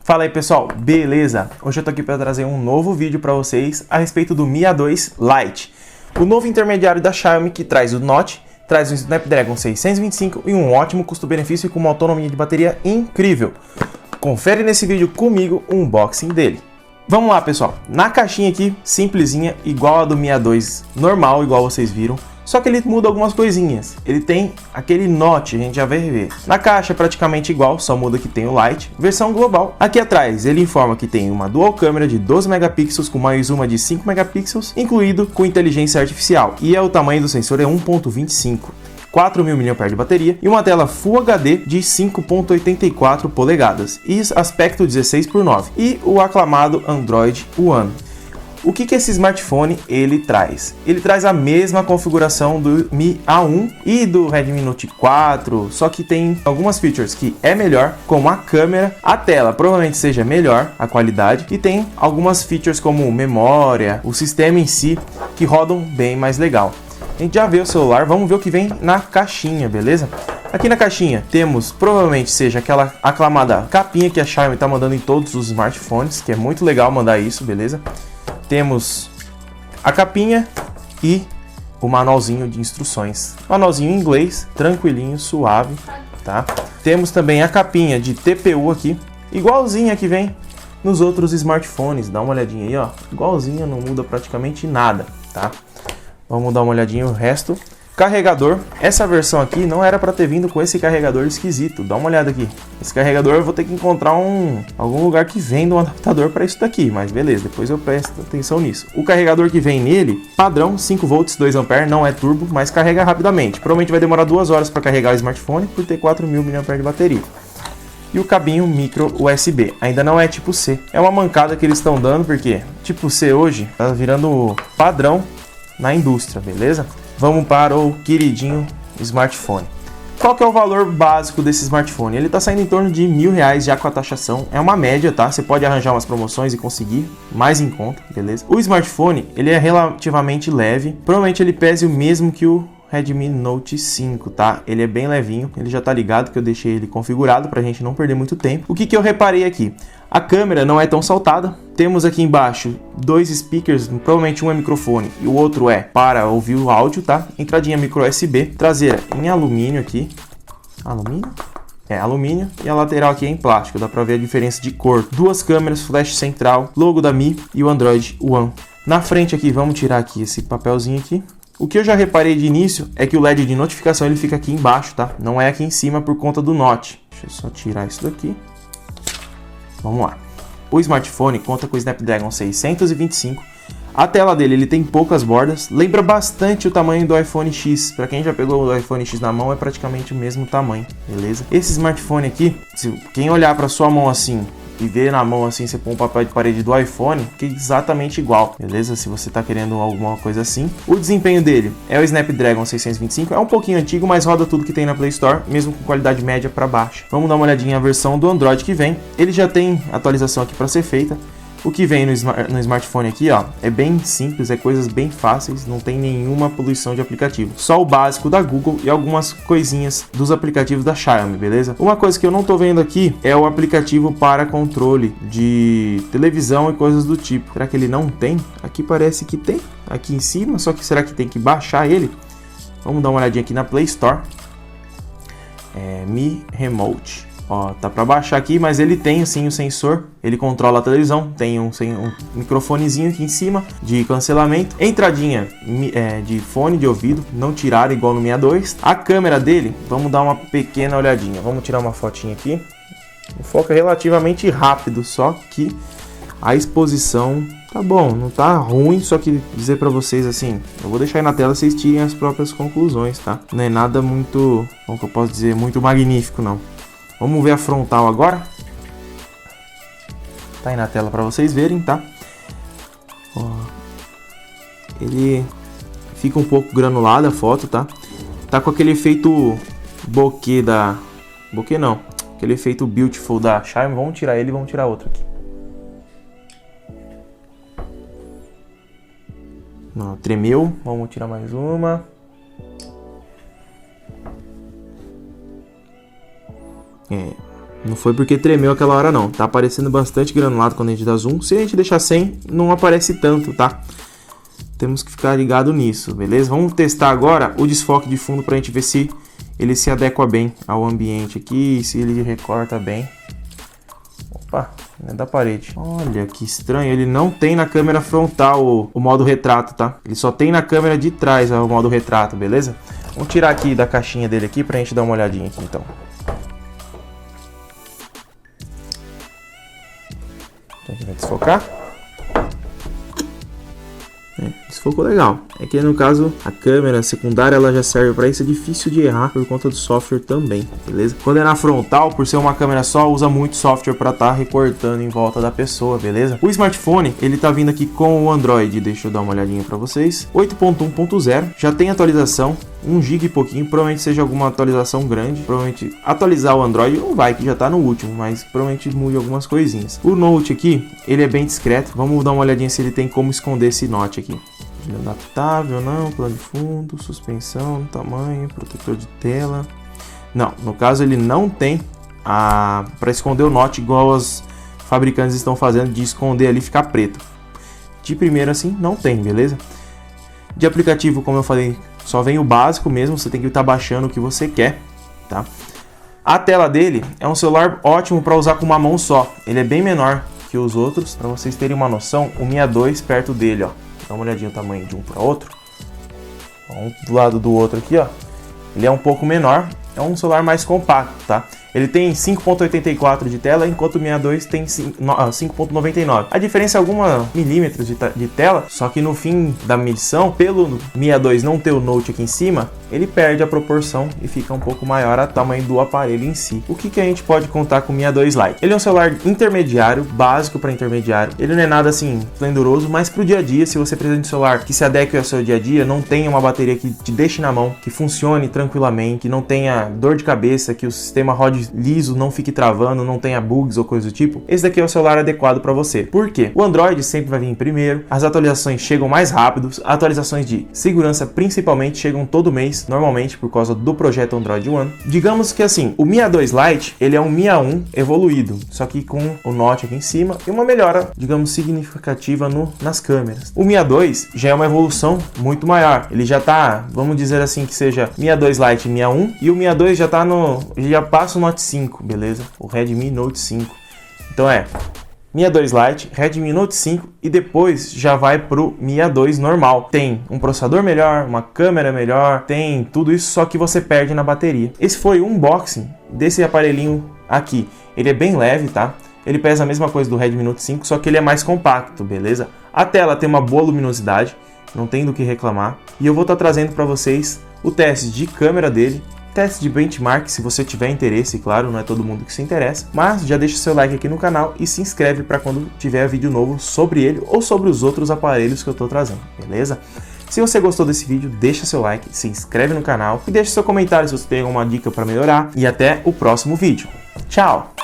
Fala aí pessoal, beleza? Hoje eu tô aqui para trazer um novo vídeo para vocês a respeito do Mi A2 Lite, o novo intermediário da Xiaomi que traz o Note, traz o Snapdragon 625 e um ótimo custo-benefício com uma autonomia de bateria incrível. Confere nesse vídeo comigo o unboxing dele. Vamos lá pessoal, na caixinha aqui, simplesinha, igual a do Mi A2 normal, igual vocês viram. Só que ele muda algumas coisinhas. Ele tem aquele Note, a gente já vai ver. Na caixa é praticamente igual, só muda que tem o Lite, versão global. Aqui atrás ele informa que tem uma dual câmera de 12 megapixels com mais uma de 5 megapixels, incluído com inteligência artificial. E o tamanho do sensor é 1.25. 4.000 mAh de bateria e uma tela Full HD de 5.84 polegadas e aspecto 16:9 e o aclamado Android One. O que esse smartphone ele traz? Ele traz a mesma configuração do Mi A1 e do Redmi Note 4, só que tem algumas features que é melhor, como a câmera, a tela provavelmente seja melhor, a qualidade, e tem algumas features como memória, o sistema em si, que rodam bem mais legal. A gente já vê o celular, vamos ver o que vem na caixinha, beleza? Aqui na caixinha temos, provavelmente seja aquela aclamada capinha que a Xiaomi tá mandando em todos os smartphones, que é muito legal mandar isso, beleza? Temos a capinha e o manualzinho de instruções. Manualzinho em inglês, tranquilinho, suave, tá? Temos também a capinha de TPU aqui, igualzinha que vem nos outros smartphones. Dá uma olhadinha aí, ó. Igualzinha, não muda praticamente nada, tá? Vamos dar uma olhadinha no resto. Carregador, essa versão aqui não era para ter vindo com esse carregador esquisito. Dá uma olhada aqui. Esse carregador eu vou ter que encontrar algum lugar que venda um adaptador para isso daqui, mas beleza, depois eu presto atenção nisso. O carregador que vem nele, padrão, 5 volts, 2 ampere, não é turbo, mas carrega rapidamente. Provavelmente vai demorar 2 horas para carregar o smartphone por ter 4.000 mAh de bateria. E o cabinho micro USB, ainda não é tipo C. É uma mancada que eles estão dando porque tipo C hoje tá virando padrão na indústria, beleza? Vamos para o queridinho smartphone. Qual que é o valor básico desse smartphone? Ele está saindo em torno de R$1.000 já com a taxação. É uma média, tá? Você pode arranjar umas promoções e conseguir mais em conta, beleza? O smartphone, ele é relativamente leve. Provavelmente ele pese o mesmo que o Redmi Note 5, tá? Ele é bem levinho, ele já tá ligado que eu deixei ele configurado pra gente não perder muito tempo. O que eu reparei aqui? A câmera não é tão saltada. Temos aqui embaixo dois speakers, provavelmente um é microfone e o outro é para ouvir o áudio, tá? Entradinha micro USB, traseira em alumínio aqui. Alumínio? É, alumínio, e a lateral aqui é em plástico, dá pra ver a diferença de cor. Duas câmeras, flash central, logo da Mi e o Android One. Na frente aqui, vamos tirar aqui esse papelzinho aqui. O que eu já reparei de início é que o LED de notificação ele fica aqui embaixo, tá? Não é aqui em cima por conta do Note. Deixa eu só tirar isso daqui. Vamos lá. O smartphone conta com o Snapdragon 625. A tela dele ele tem poucas bordas. Lembra bastante o tamanho do iPhone X. Para quem já pegou o iPhone X na mão, é praticamente o mesmo tamanho, beleza? Esse smartphone aqui, se quem olhar para sua mão assim e ver na mão assim, você põe um papel de parede do iPhone, que é exatamente igual, beleza? Se você tá querendo alguma coisa assim. O desempenho dele é o Snapdragon 625, é um pouquinho antigo, mas roda tudo que tem na Play Store, mesmo com qualidade média para baixo. Vamos dar uma olhadinha na versão do Android que vem. Ele já tem atualização aqui para ser feita. O que vem no smartphone aqui, ó, é bem simples, é coisas bem fáceis, não tem nenhuma poluição de aplicativo. Só o básico da Google e algumas coisinhas dos aplicativos da Xiaomi, beleza? Uma coisa que eu não tô vendo aqui é o aplicativo para controle de televisão e coisas do tipo. Será que ele não tem? Aqui parece que tem, aqui em cima, só que será que tem que baixar ele? Vamos dar uma olhadinha aqui na Play Store. Mi Remote. Ó, tá para baixar aqui, mas ele tem assim o sensor, ele controla a televisão, tem um microfonezinho aqui em cima de cancelamento, entradinha de fone de ouvido, não tiraram igual no Mi A2. A câmera dele, vamos dar uma pequena olhadinha, vamos tirar uma fotinha aqui. O foco é relativamente rápido, só que a exposição tá bom, não tá ruim, só que dizer para vocês assim, eu vou deixar aí na tela, vocês tirem as próprias conclusões, tá? Não é nada muito, como que eu posso dizer, muito magnífico não. Vamos ver a frontal agora. Tá aí na tela para vocês verem, tá? Ó, ele fica um pouco granulado a foto, tá? Tá com aquele efeito bokeh da... Bokeh não. Aquele efeito beautiful da Xiaomi. Vamos tirar ele e vamos tirar outro aqui. Não, tremeu. Vamos tirar mais uma. Não foi porque tremeu aquela hora não. Tá aparecendo bastante granulado quando a gente dá zoom. Se a gente deixar sem, não aparece tanto, tá? Temos que ficar ligado nisso, beleza? Vamos testar agora o desfoque de fundo pra gente ver se ele se adequa bem ao ambiente aqui, se ele recorta bem. Opa, é da parede. Olha que estranho, ele não tem na câmera frontal o modo retrato, tá? Ele só tem na câmera de trás o modo retrato, beleza? Vamos tirar aqui da caixinha dele aqui pra gente dar uma olhadinha aqui, então. A gente vai desfocar. Desfocou legal. É que no caso a câmera secundária ela já serve para isso, é difícil de errar por conta do software também, beleza? Quando é na frontal, por ser uma câmera só, usa muito software para estar recortando em volta da pessoa, beleza? O smartphone, ele tá vindo aqui com o Android, deixa eu dar uma olhadinha para vocês, 8.1.0, já tem atualização, 1 GB e pouquinho, provavelmente seja alguma atualização grande, provavelmente atualizar o Android não vai, que já tá no último, mas provavelmente mude algumas coisinhas. O Note aqui, ele é bem discreto, vamos dar uma olhadinha se ele tem como esconder esse Note aqui. Adaptável, não, plano de fundo, suspensão, tamanho, protetor de tela. Não, no caso ele não tem para esconder o Note igual os fabricantes estão fazendo de esconder ali e ficar preto. De primeira assim, não tem, beleza? De aplicativo, como eu falei, só vem o básico mesmo, você tem que estar baixando o que você quer, tá? A tela dele é um celular ótimo para usar com uma mão só, ele é bem menor que os outros, para vocês terem uma noção, o Mi A2 perto dele, ó. Dá uma olhadinha o tamanho de um para outro. Um do lado do outro aqui, ó. Ele é um pouco menor. É um celular mais compacto, tá? Ele tem 5.84 de tela, enquanto o Mi A2 tem 5.99. A diferença é alguns milímetros de tela, só que no fim da medição, pelo Mi A2 não ter o Note aqui em cima, ele perde a proporção e fica um pouco maior a tamanho do aparelho em si. O que a gente pode contar com o Mi A2 Lite? Ele é um celular intermediário, básico para intermediário. Ele não é nada assim esplendoroso, mas para o dia a dia, se você precisa de um celular que se adeque ao seu dia a dia, não tenha uma bateria que te deixe na mão, que funcione tranquilamente, que não tenha dor de cabeça, que o sistema rode liso, não fique travando, não tenha bugs ou coisa do tipo, esse daqui é o celular adequado para você. Por quê? O Android sempre vai vir em primeiro, as atualizações chegam mais rápido, atualizações de segurança principalmente chegam todo mês, normalmente por causa do projeto Android One. Digamos que assim, o Mi A2 Lite, ele é um Mi A1 evoluído, só que com o Note aqui em cima e uma melhora, digamos, significativa nas câmeras. O Mi A2 já é uma evolução muito maior, ele já tá, vamos dizer assim, que seja Mi A2 Lite e Mi A1, e o Mi A2 já tá já passa o Note 5, beleza? O Redmi Note 5. Então Mi A2 Lite, Redmi Note 5 e depois já vai pro Mi A2 normal. Tem um processador melhor, uma câmera melhor, tem tudo isso, só que você perde na bateria. Esse foi o unboxing desse aparelhinho aqui. Ele é bem leve, tá? Ele pesa a mesma coisa do Redmi Note 5, só que ele é mais compacto, beleza? A tela tem uma boa luminosidade, não tem do que reclamar. E eu vou estar trazendo para vocês o teste de câmera dele, teste de benchmark, se você tiver interesse, claro, não é todo mundo que se interessa, mas já deixa o seu like aqui no canal e se inscreve para quando tiver vídeo novo sobre ele ou sobre os outros aparelhos que eu estou trazendo, beleza? Se você gostou desse vídeo, deixa seu like, se inscreve no canal e deixa seu comentário se você tem alguma dica para melhorar e até o próximo vídeo. Tchau!